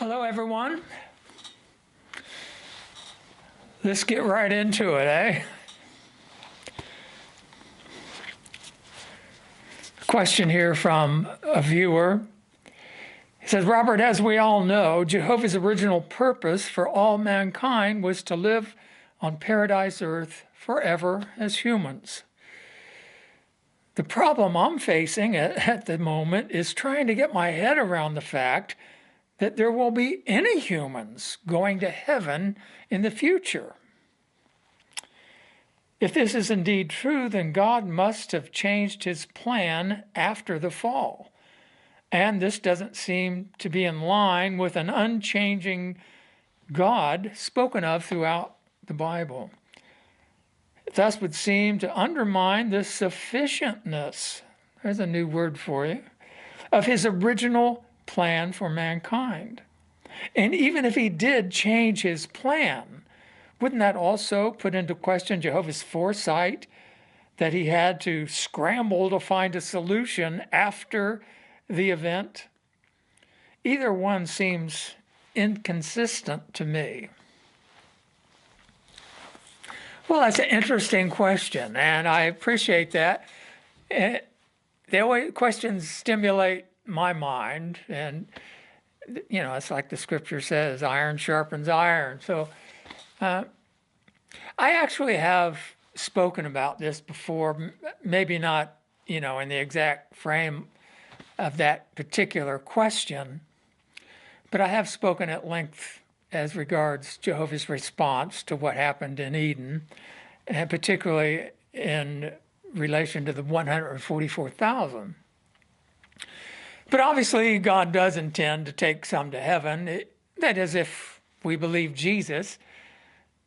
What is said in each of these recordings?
Hello, everyone. Let's get right into it, eh? Question here from a viewer. He says, Robert, as we all know, Jehovah's original purpose for all mankind was to live on paradise earth forever as humans. The problem I'm facing at the moment is trying to get my head around the fact that there will be any humans going to heaven in the future. If this is indeed true, then God must have changed his plan after the fall. And this doesn't seem to be in line with an unchanging God spoken of throughout the Bible. It thus would seem to undermine the sufficientness, there's a new word for you, of his original plan for mankind. And even if he did change his plan, wouldn't that also put into question Jehovah's foresight that he had to scramble to find a solution after the event? Either one seems inconsistent to me. Well, that's an interesting question, and I appreciate that. The questions stimulate my mind, and it's like the scripture says, iron sharpens iron. So I actually have spoken about this before, maybe not, in the exact frame of that particular question, but I have spoken at length as regards Jehovah's response to what happened in Eden, and particularly in relation to the 144,000. But obviously, God does intend to take some to heaven. That is, if we believe Jesus.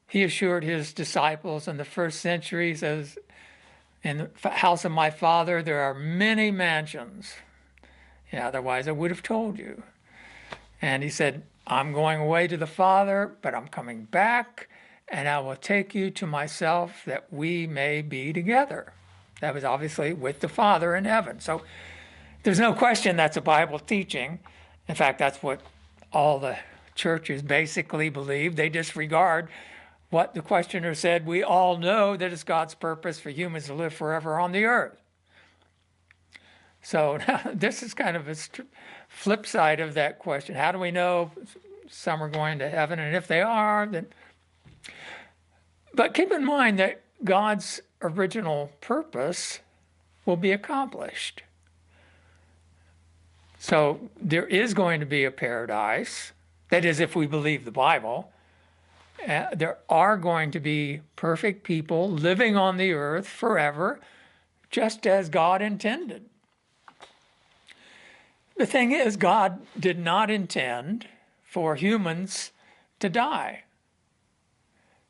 He assured his disciples in the first century, says, in the house of my Father, there are many mansions. Otherwise, I would have told you. And he said, I'm going away to the Father, but I'm coming back, and I will take you to myself that we may be together. That was obviously with the Father in heaven. So there's no question that's a Bible teaching. In fact, that's what all the churches basically believe. They disregard what the questioner said. We all know that it's God's purpose for humans to live forever on the earth. So this is kind of a flip side of that question. How do we know some are going to heaven? And if they are, then... But keep in mind that God's original purpose will be accomplished. So there is going to be a paradise. That is, if we believe the Bible. There are going to be perfect people living on the earth forever, just as God intended. The thing is, God did not intend for humans to die.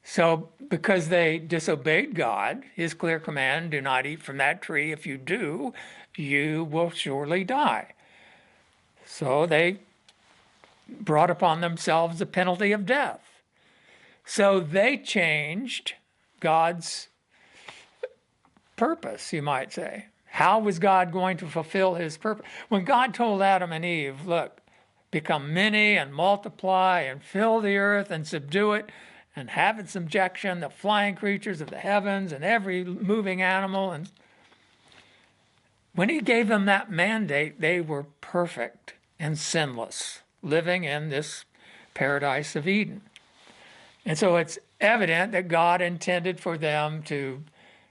So because they disobeyed God, his clear command, do not eat from that tree. If you do, you will surely die. So they brought upon themselves the penalty of death. So they changed God's purpose, you might say. How was God going to fulfill his purpose? When God told Adam and Eve, look, become many and multiply and fill the earth and subdue it and have in subjection the flying creatures of the heavens and every moving animal. And when he gave them that mandate, they were perfect and sinless, living in this paradise of Eden. And so it's evident that God intended for them to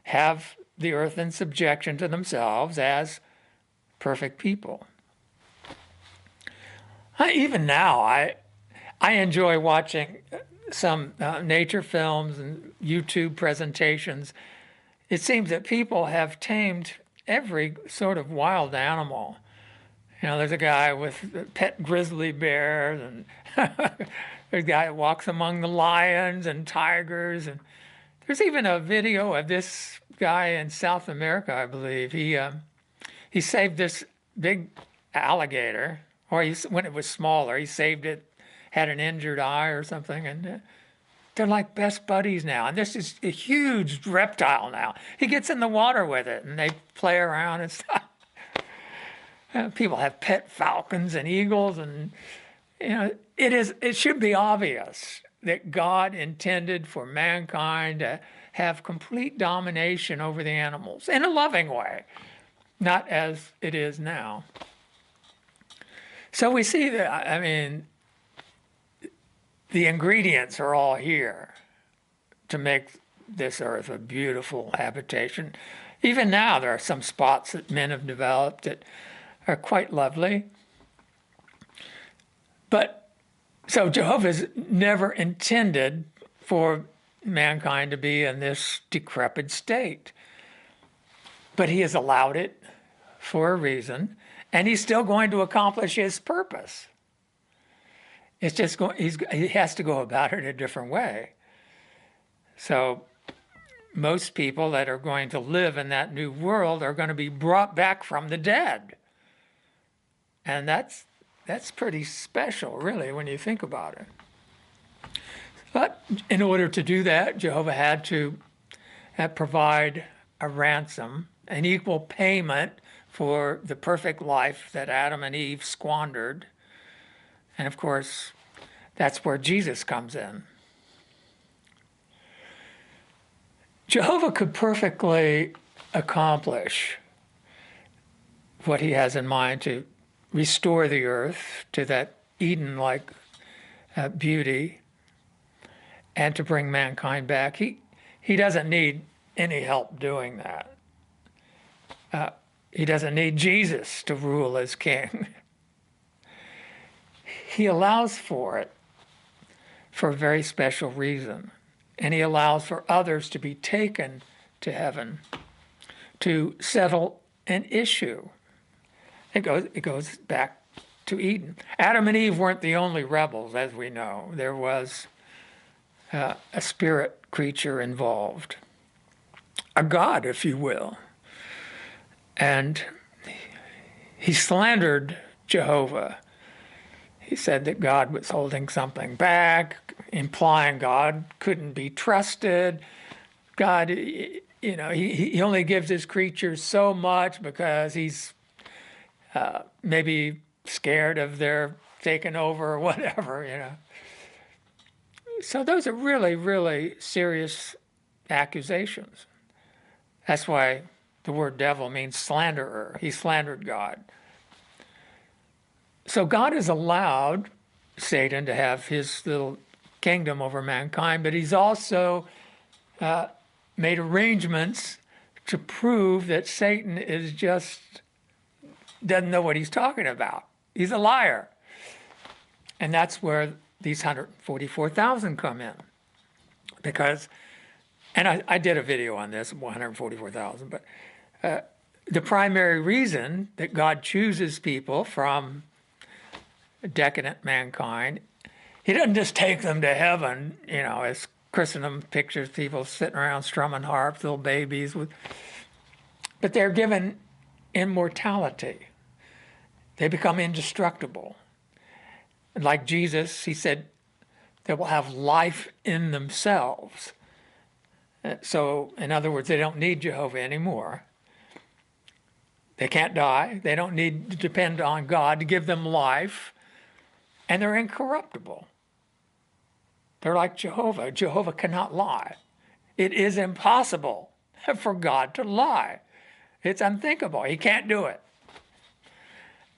have the earth in subjection to themselves as perfect people. Even now, I enjoy watching some nature films and YouTube presentations. It seems that people have tamed every sort of wild animal. There's a guy with pet grizzly bears, and there's a guy that walks among the lions and tigers. And there's even a video of this guy in South America, I believe. He saved this big alligator, or when it was smaller, he saved it, had an injured eye or something, and they're like best buddies now. And this is a huge reptile now. He gets in the water with it, and they play around and stuff. People have pet falcons and eagles, and it should be obvious that God intended for mankind to have complete domination over the animals in a loving way, not as it is now. So we see that, I mean, the ingredients are all here to make this earth a beautiful habitation. Even now, there are some spots that men have developed that are quite lovely. But so Jehovah's never intended for mankind to be in this decrepit state. But he has allowed it for a reason, and he's still going to accomplish his purpose. It's just he has to go about it a different way. So most people that are going to live in that new world are going to be brought back from the dead. And that's pretty special, really, when you think about it. But in order to do that, Jehovah had to provide a ransom, an equal payment for the perfect life that Adam and Eve squandered. And of course, that's where Jesus comes in. Jehovah could perfectly accomplish what he has in mind to restore the earth to that Eden-like beauty and to bring mankind back. He doesn't need any help doing that. He doesn't need Jesus to rule as king. He allows for it for a very special reason. And he allows for others to be taken to heaven to settle an issue. It goes back to Eden. Adam and Eve weren't the only rebels, as we know. There was a spirit creature involved, a god, if you will. And he slandered Jehovah. He said that God was holding something back, implying God couldn't be trusted. God, he only gives his creatures so much because he's maybe scared of their taking over or whatever, So those are really, really serious accusations. That's why the word devil means slanderer. He slandered God. So God has allowed Satan to have his little kingdom over mankind, but he's also made arrangements to prove that Satan doesn't know what he's talking about. He's a liar. And that's where these 144,000 come in. Because, and I did a video on this, 144,000, but the primary reason that God chooses people from decadent mankind, he doesn't just take them to heaven, as Christendom pictures people sitting around strumming harps, little babies, but they're given immortality. They become indestructible. And like Jesus, he said they will have life in themselves. So, in other words, they don't need Jehovah anymore. They can't die. They don't need to depend on God to give them life. And they're incorruptible. They're like Jehovah. Jehovah cannot lie. It is impossible for God to lie. It's unthinkable. He can't do it.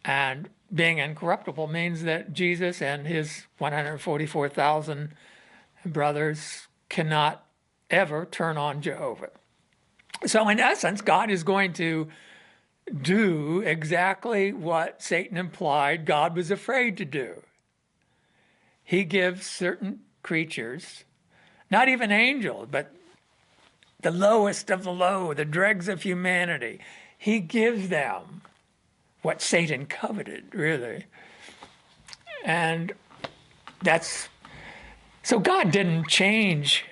And being incorruptible means that Jesus and his 144,000 brothers cannot ever turn on Jehovah. So in essence, God is going to do exactly what Satan implied God was afraid to do. He gives certain creatures, not even angels, but the lowest of the low, the dregs of humanity, he gives them what Satan coveted, really. And so God didn't change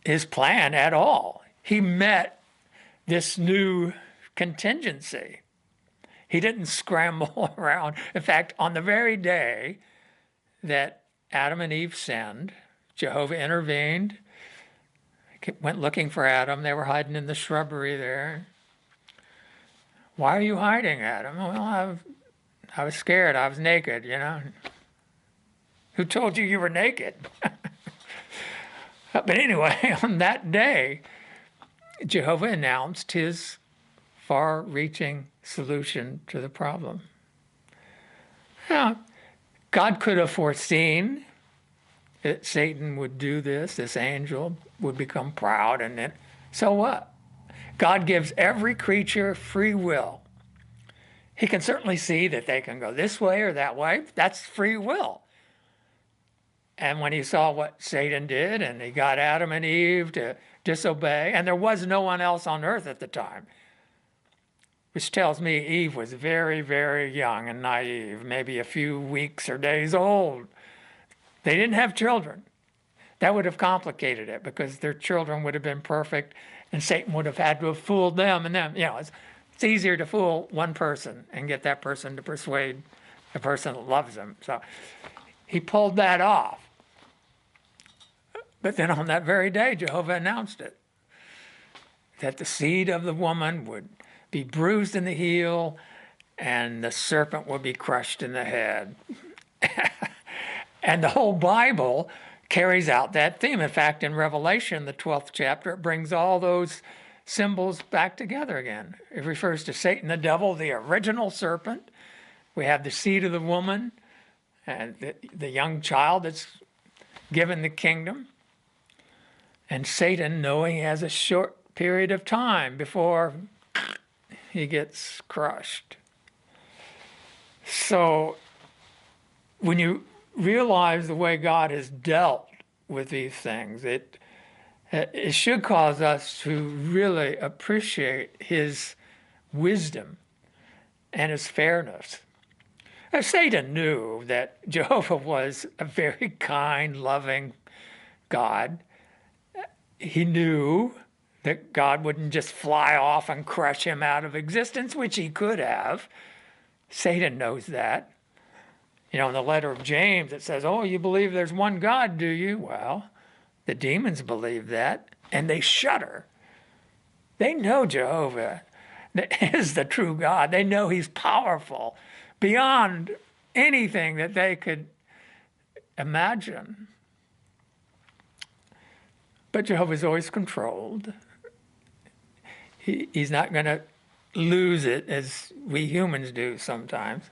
his plan at all. He met this new contingency. He didn't scramble around. In fact, on the very day that Adam and Eve sinned, Jehovah intervened, went looking for Adam. They were hiding in the shrubbery there. Why are you hiding, Adam? Well, I was scared. I was naked, Who told you you were naked? But anyway, on that day, Jehovah announced his far-reaching solution to the problem. Now, God could have foreseen that Satan would do this, this angel would become proud, and then, so what? God gives every creature free will. He can certainly see that they can go this way or that way. That's free will. And when he saw what Satan did, and he got Adam and Eve to disobey, and there was no one else on earth at the time, which tells me Eve was very, very young and naive, maybe a few weeks or days old. They didn't have children. That would have complicated it because their children would have been perfect and Satan would have had to have fooled them. And then, it's easier to fool one person and get that person to persuade the person that loves them. So he pulled that off. But then on that very day, Jehovah announced it, that the seed of the woman would be bruised in the heel and the serpent would be crushed in the head. And the whole Bible carries out that theme. In fact, in Revelation, the 12th chapter, it brings all those symbols back together again. It refers to Satan, the devil, the original serpent. We have the seed of the woman and the young child that's given the kingdom. And Satan, knowing he has a short period of time before he gets crushed. So when you realize the way God has dealt with these things, it should cause us to really appreciate his wisdom and his fairness. Now, Satan knew that Jehovah was a very kind, loving God. He knew that God wouldn't just fly off and crush him out of existence, which he could have. Satan knows that. In the letter of James, it says, oh, you believe there's one God, do you? Well, the demons believe that, and they shudder. They know Jehovah is the true God. They know he's powerful beyond anything that they could imagine. But Jehovah's always controlled. He's not going to lose it as we humans do sometimes.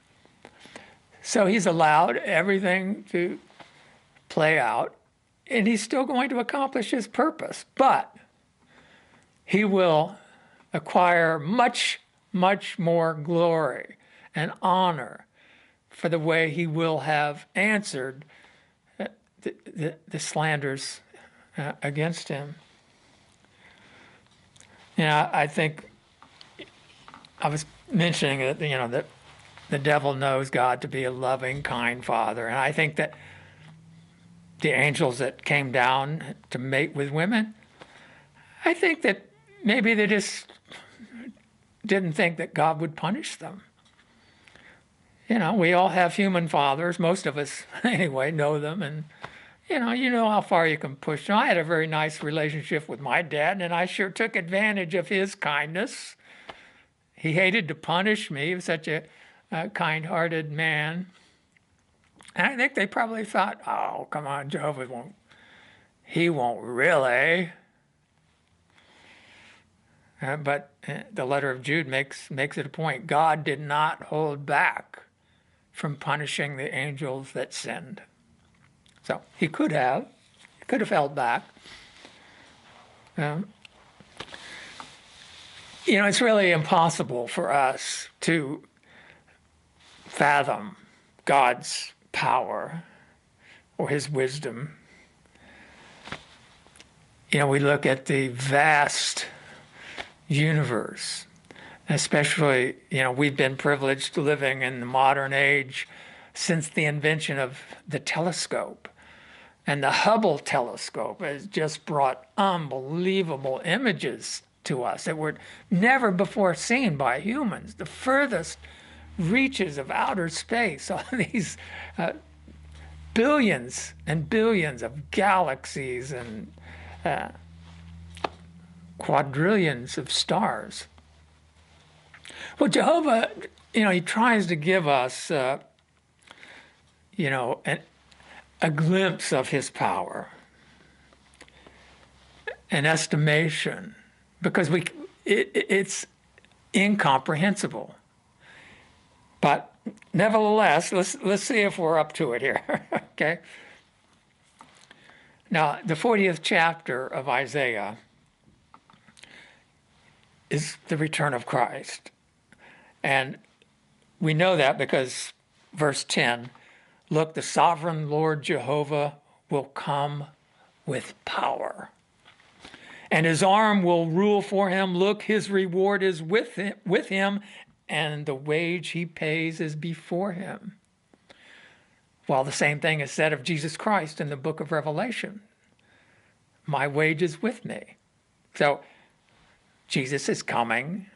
So he's allowed everything to play out, and he's still going to accomplish his purpose. But he will acquire much, much more glory and honor for the way he will have answered the slanders against him. I think I was mentioning that, that the devil knows God to be a loving, kind father. And I think that the angels that came down to mate with women, I think that maybe they just didn't think that God would punish them. We all have human fathers. Most of us, anyway, know them. And, you know how far you can push them. I had a very nice relationship with my dad, and I sure took advantage of his kindness. He hated to punish me. He was such a kind-hearted man. And I think they probably thought, oh, come on, Jehovah won't really. But the letter of Jude makes it a point. God did not hold back from punishing the angels that sinned. So he could have held back. It's really impossible for us to fathom God's power or his wisdom. We look at the vast universe, especially, we've been privileged living in the modern age since the invention of the telescope. And the Hubble telescope has just brought unbelievable images to us that were never before seen by humans. The furthest reaches of outer space, all these billions and billions of galaxies and quadrillions of stars. Well, Jehovah, he tries to give us, a glimpse of his power, an estimation, because it's incomprehensible. But nevertheless, let's see if we're up to it here. Okay. Now, the 40th chapter of Isaiah is the return of Christ. And we know that because verse 10, look, the sovereign Lord Jehovah will come with power, and his arm will rule for him. Look, his reward is with him, and the wage he pays is before him. Well, the same thing is said of Jesus Christ in the book of Revelation. My wage is with me. So Jesus is coming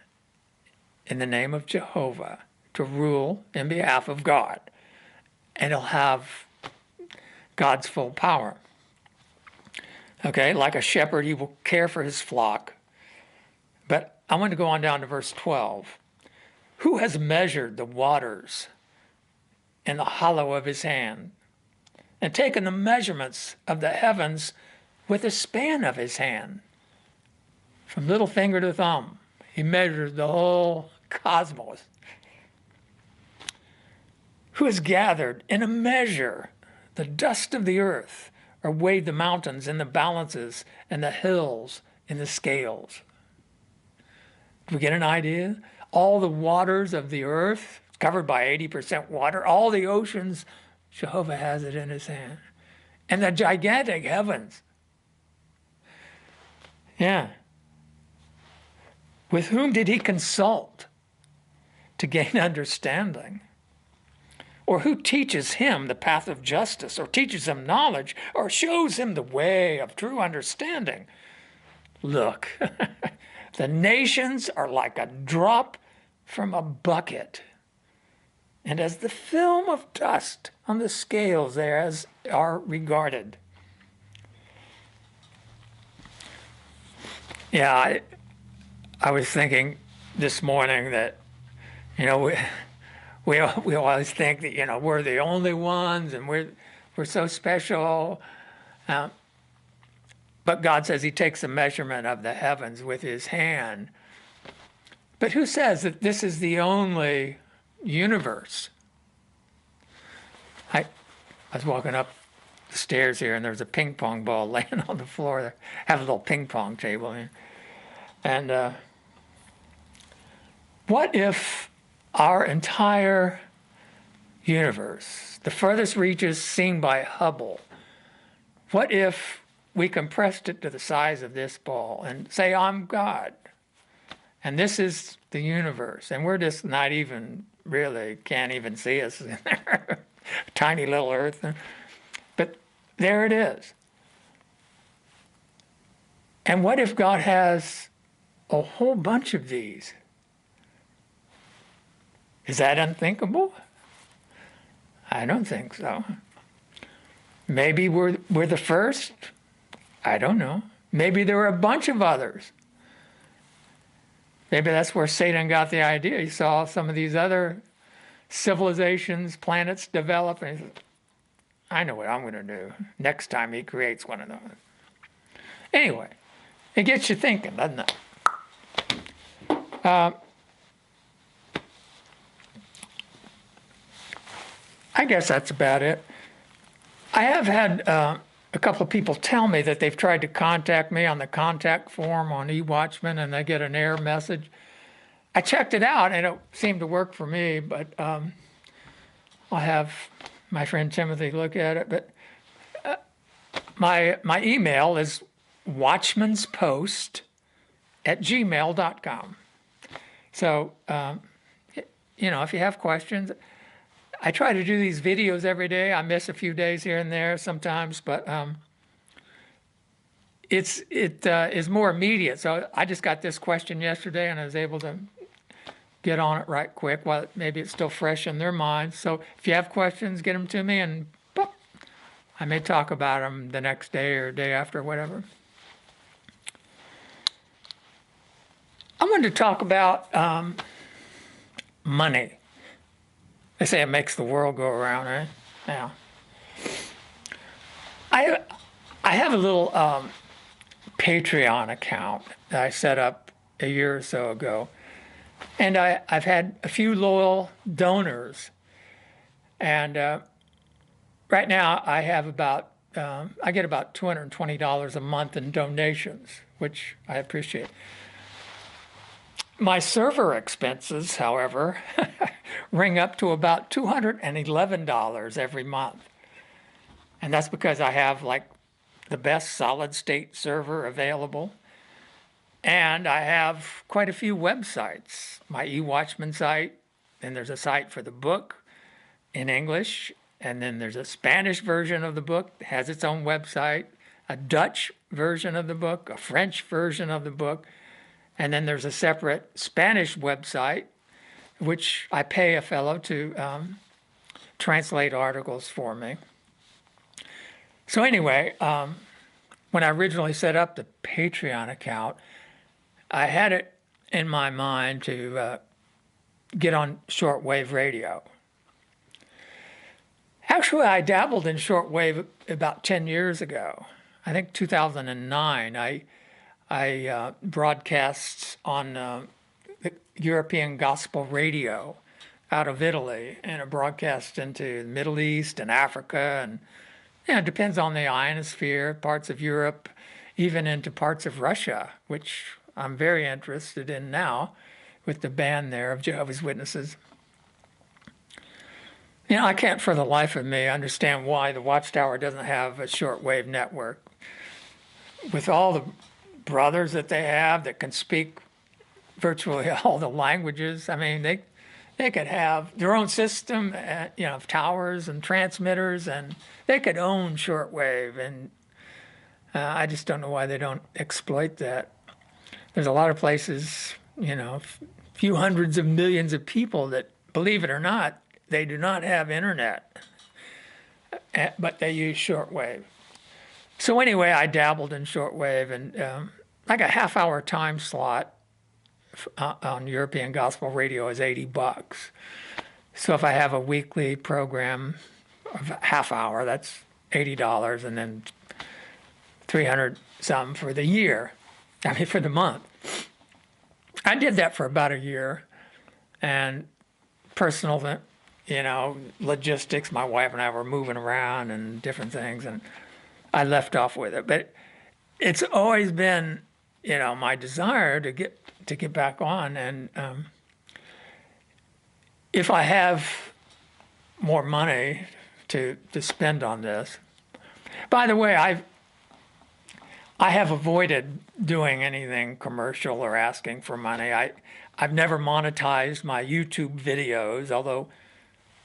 in the name of Jehovah to rule in behalf of God, and he'll have God's full power. Okay, like a shepherd, he will care for his flock. But I want to go on down to verse 12. Who has measured the waters in the hollow of his hand, and taken the measurements of the heavens with the span of his hand? From little finger to thumb, he measured the whole cosmos. Who has gathered in a measure the dust of the earth, or weighed the mountains in the balances and the hills in the scales? Do we get an idea? All the waters of the earth, covered by 80% water, all the oceans, Jehovah has it in his hand. And the gigantic heavens. Yeah. With whom did he consult to gain understanding? Or who teaches him the path of justice, or teaches him knowledge, or shows him the way of true understanding? Look, the nations are like a drop from a bucket, and as the film of dust on the scales there are regarded. Yeah, I was thinking this morning that, we always think that, we're the only ones and we're so special. But God says he takes a measurement of the heavens with his hand. But who says that this is the only universe? I was walking up the stairs here, and there's a ping pong ball laying on the floor there. I have a little ping pong table here. And what if our entire universe, the furthest reaches seen by Hubble, what if we compressed it to the size of this ball and say, I'm God, and this is the universe, and we're just not even really, can't even see us in there, tiny little earth, but there it is. And what if God has a whole bunch of these? Is that unthinkable? I don't think so. Maybe we're the first. I don't know. Maybe there were a bunch of others. Maybe that's where Satan got the idea. He saw some of these other civilizations, planets develop, and he said, I know what I'm going to do next time he creates one of those. Anyway, it gets you thinking, doesn't it? I guess that's about it. I have had a couple of people tell me that they've tried to contact me on the contact form on eWatchman, and they get an error message. I checked it out, and it seemed to work for me, but I'll have my friend Timothy look at it. But my email is watchmanspost@gmail.com. So, if you have questions, I try to do these videos every day. I miss a few days here and there sometimes, but it is more immediate. So I just got this question yesterday, and I was able to get on it right quick while maybe it's still fresh in their minds. So if you have questions, get them to me, and boop, I may talk about them the next day or day after, whatever. I wanted to talk about money. They say it makes the world go around, right? Yeah. I I have a little Patreon account that I set up a year or so ago, and I've had a few loyal donors, and right now I have about I get about $220 a month in donations, which I appreciate. My server expenses, however, ring up to about $211 every month. And that's because I have like the best solid state server available. And I have quite a few websites. My eWatchman site, and there's a site for the book in English, and then there's a Spanish version of the book that has its own website, a Dutch version of the book, a French version of the book, and then there's a separate Spanish website, which I pay a fellow to translate articles for me. So anyway, when I originally set up the Patreon account, I had it in my mind to get on shortwave radio. Actually, I dabbled in shortwave about 10 years ago. I think 2009. I broadcast on the European Gospel Radio out of Italy, and it broadcast into the Middle East and Africa, and it depends on the ionosphere, parts of Europe, even into parts of Russia, which I'm very interested in now with the ban there of Jehovah's Witnesses. I can't for the life of me understand why the Watchtower doesn't have a shortwave network. With all the brothers that they have that can speak virtually all the languages, I mean, they could have their own system, of towers and transmitters, and they could own shortwave. And I just don't know why they don't exploit that. There's a lot of places, a few hundreds of millions of people that, believe it or not, they do not have internet, but they use shortwave. So anyway, I dabbled in shortwave, and like a half-hour time slot on European Gospel Radio is $80. So if I have a weekly program of a half hour, that's $80, and then 300 some for the year. I mean, for the month. I did that for about a year, and personal, logistics. My wife and I were moving around and different things, and I left off with it. But it's always been, my desire to get back on. And if I have more money to spend on this, by the way, I have avoided doing anything commercial or asking for money. I've never monetized my YouTube videos, although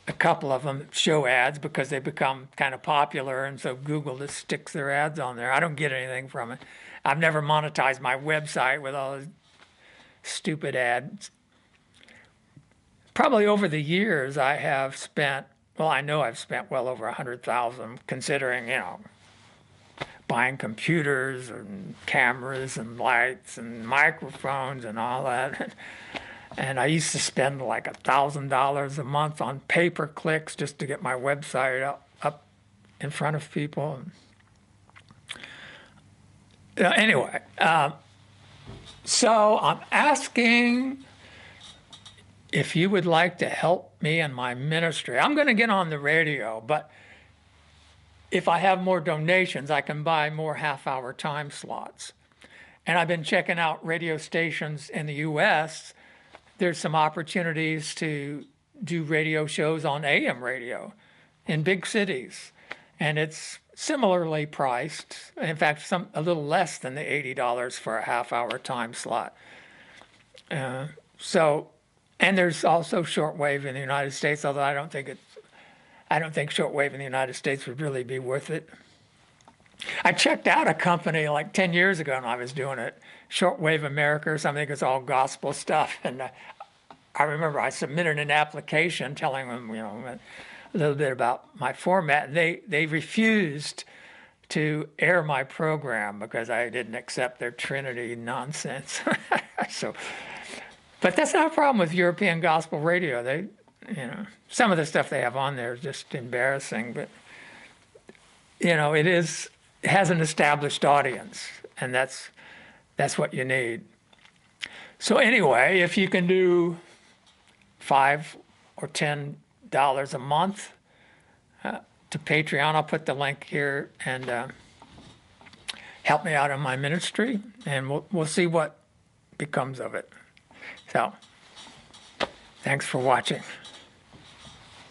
a couple of them show ads because they become kind of popular, and so Google just sticks their ads on there. I don't get anything from it. I've never monetized my website with all those stupid ads. Probably over the years, I have spent, I know I've spent well over $100,000, considering, buying computers and cameras and lights and microphones and all that. And I used to spend like $1,000 a month on pay-per-clicks just to get my website up in front of people. Anyway, so I'm asking if you would like to help me in my ministry. I'm going to get on the radio, but if I have more donations, I can buy more half-hour time slots. And I've been checking out radio stations in the U.S. There's some opportunities to do radio shows on AM radio in big cities. And it's similarly priced. In fact, a little less than the $80 for a half-hour time slot. And there's also shortwave in the United States, although I don't think shortwave in the United States would really be worth it. I checked out a company like 10 years ago, and I was doing it, Shortwave America or something. It's all gospel stuff. And I remember I submitted an application telling them, a little bit about my format. And they refused to air my program because I didn't accept their Trinity nonsense. But that's not a problem with European Gospel Radio. Some of the stuff they have on there is just embarrassing, but it has an established audience, and that's what you need. So anyway, if you can do $5 or $10 a month to Patreon, I'll put the link here, and help me out in my ministry, and we'll see what becomes of it. So, thanks for watching.